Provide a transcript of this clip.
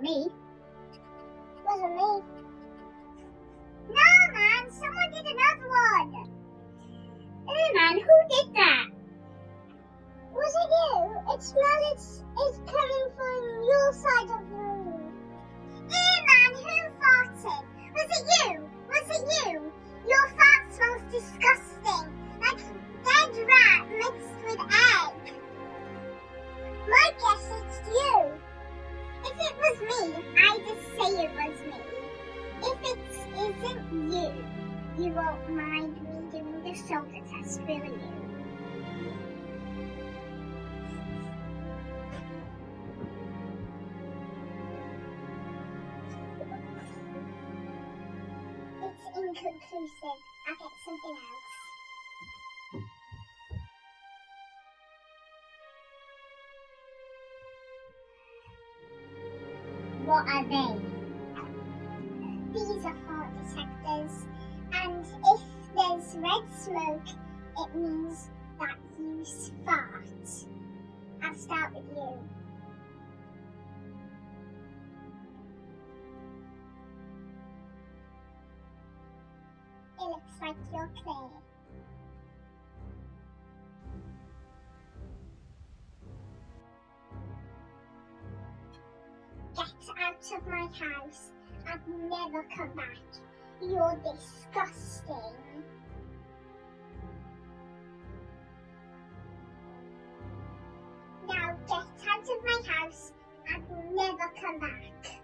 me. Wasn't me. No, man, someone did another one. Oh man, who did that? Was it you? It smells it's coming from your side of the room. Ew, man, who farted? Was it you? Was it you? Your fart smells disgusting, like dead rat mixed with egg. My guess it's you. If it was me, I'd just say it was me. If it isn't you, you won't mind me doing the shoulder test, will you? It's inconclusive. I'll get something else. What are they? These are fart detectors, and if there's red smoke, it means that you fart. I'll start with you. It looks like you're clear. Get out of my house and never come back. You're disgusting. Now get out of my house and never come back.